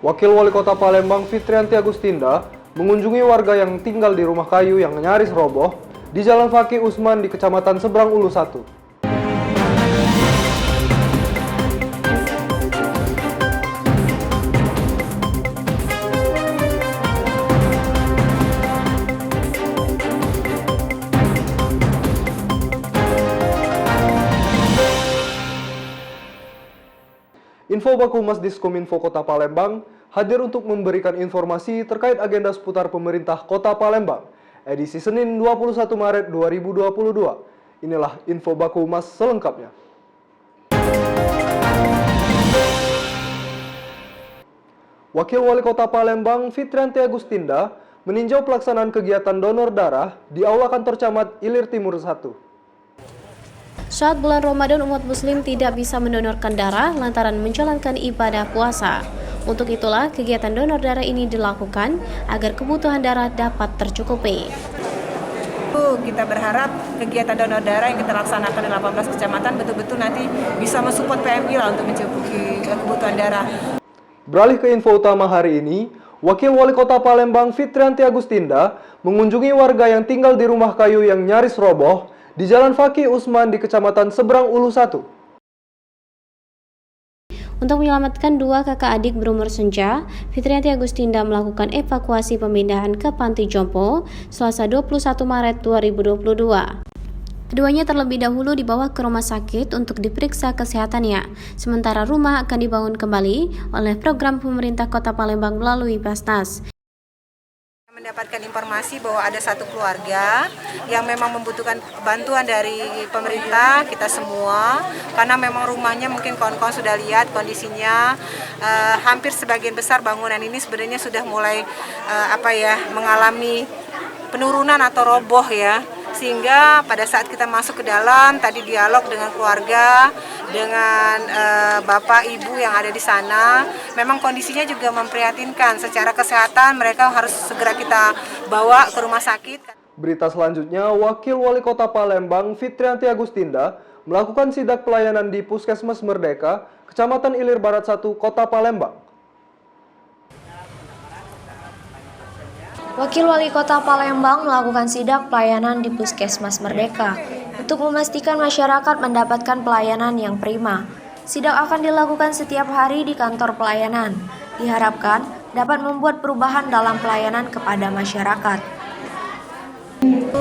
Wakil Wali Kota Palembang Fitrianti Agustinda mengunjungi warga yang tinggal di rumah kayu yang nyaris roboh di Jalan Fakih Usman di Kecamatan Seberang Ulu 1. Info Bakumas Diskominfo Kota Palembang hadir untuk memberikan informasi terkait agenda seputar pemerintah Kota Palembang, edisi Senin 21 Maret 2022. Inilah Info Bakumas selengkapnya. Wakil Wali Kota Palembang Fitrianti Agustinda meninjau pelaksanaan kegiatan donor darah di Aula Kantor Camat Ilir Timur 1. Saat bulan Ramadan, umat muslim tidak bisa mendonorkan darah lantaran menjalankan ibadah puasa. Untuk itulah, kegiatan donor darah ini dilakukan agar kebutuhan darah dapat tercukupi. Kita berharap kegiatan donor darah yang kita laksanakan di 18 kecamatan betul-betul nanti bisa mensupport PMI lah untuk mencukupi kebutuhan darah. Beralih ke info utama hari ini, Wakil Wali Kota Palembang Fitrianti Agustinda mengunjungi warga yang tinggal di rumah kayu yang nyaris roboh di Jalan Fakih Usman di Kecamatan Seberang Ulu 1. Untuk menyelamatkan dua kakak adik berumur senja, Fitrianti Agustinda melakukan evakuasi pemindahan ke Panti Jompo Selasa 21 Maret 2022. Keduanya terlebih dahulu dibawa ke rumah sakit untuk diperiksa kesehatannya, sementara rumah akan dibangun kembali oleh program pemerintah Kota Palembang melalui Basnas. Mendapatkan informasi bahwa ada satu keluarga yang memang membutuhkan bantuan dari pemerintah kita semua, karena memang rumahnya mungkin kawan-kawan sudah lihat kondisinya hampir sebagian besar bangunan ini sebenarnya sudah mulai mengalami penurunan atau roboh ya. Sehingga pada saat kita masuk ke dalam, tadi dialog dengan keluarga, dengan bapak ibu yang ada di sana, memang kondisinya juga memprihatinkan. Secara kesehatan mereka harus segera kita bawa ke rumah sakit. Berita selanjutnya, Wakil Wali Kota Palembang Fitrianti Agustinda melakukan sidak pelayanan di Puskesmas Merdeka, Kecamatan Ilir Barat 1, Kota Palembang. Wakil Wali Kota Palembang melakukan sidak pelayanan di Puskesmas Merdeka untuk memastikan masyarakat mendapatkan pelayanan yang prima. Sidak akan dilakukan setiap hari di kantor pelayanan. Diharapkan dapat membuat perubahan dalam pelayanan kepada masyarakat.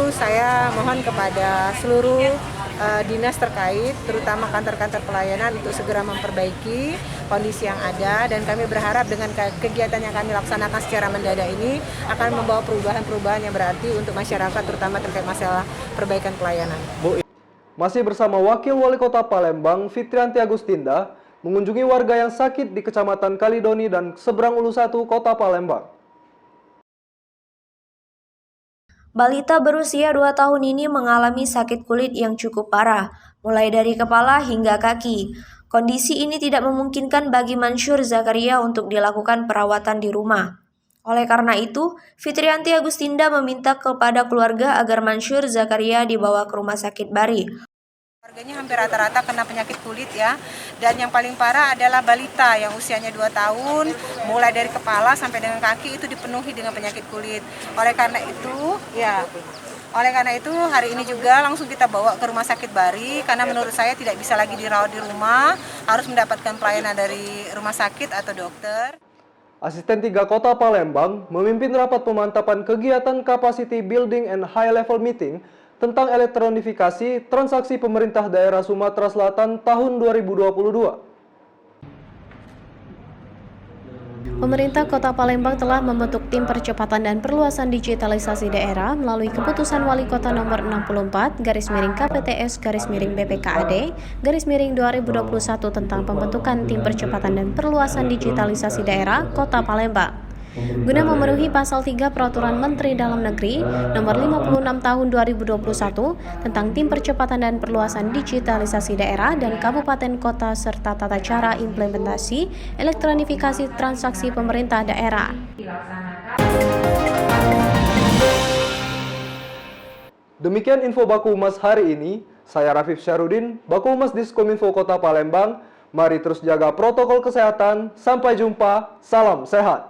Saya mohon kepada seluruh dinas terkait, terutama kantor-kantor pelayanan untuk segera memperbaiki kondisi yang ada, dan kami berharap dengan kegiatan yang kami laksanakan secara mendadak ini akan membawa perubahan-perubahan yang berarti untuk masyarakat, terutama terkait masalah perbaikan pelayanan. Masih bersama Wakil Wali Kota Palembang Fitrianti Agustinda mengunjungi warga yang sakit di Kecamatan Kalidoni dan Seberang Ulu 1, Kota Palembang. Balita berusia 2 tahun ini mengalami sakit kulit yang cukup parah, mulai dari kepala hingga kaki. Kondisi ini tidak memungkinkan bagi Mansyur Zakaria untuk dilakukan perawatan di rumah. Oleh karena itu, Fitrianti Agustinda meminta kepada keluarga agar Mansyur Zakaria dibawa ke Rumah Sakit Bari. Keluarganya hampir rata-rata kena penyakit kulit ya, dan yang paling parah adalah balita yang usianya 2 tahun, mulai dari kepala sampai dengan kaki itu dipenuhi dengan penyakit kulit. Oleh karena itu hari ini juga langsung kita bawa ke Rumah Sakit Bari, karena menurut saya tidak bisa lagi dirawat di rumah, harus mendapatkan pelayanan dari rumah sakit atau dokter. Asisten 3 Kota Palembang memimpin rapat pemantapan kegiatan Capacity Building and High Level Meeting tentang elektronifikasi transaksi pemerintah daerah Sumatera Selatan tahun 2022. Pemerintah Kota Palembang telah membentuk tim percepatan dan perluasan digitalisasi daerah melalui keputusan Wali Kota nomor 64 /KPTS/BPKAD/2021 tentang pembentukan tim percepatan dan perluasan digitalisasi daerah Kota Palembang. Guna memenuhi pasal 3 Peraturan Menteri Dalam Negeri nomor 56 tahun 2021 tentang tim percepatan dan perluasan digitalisasi daerah dan kabupaten kota serta tata cara implementasi elektronifikasi transaksi pemerintah daerah. Demikian info Baku Humas hari ini. Saya Rafif Syarudin, Baku Humas Diskominfo Kota Palembang, Mari terus jaga protokol kesehatan. Sampai jumpa. Salam sehat.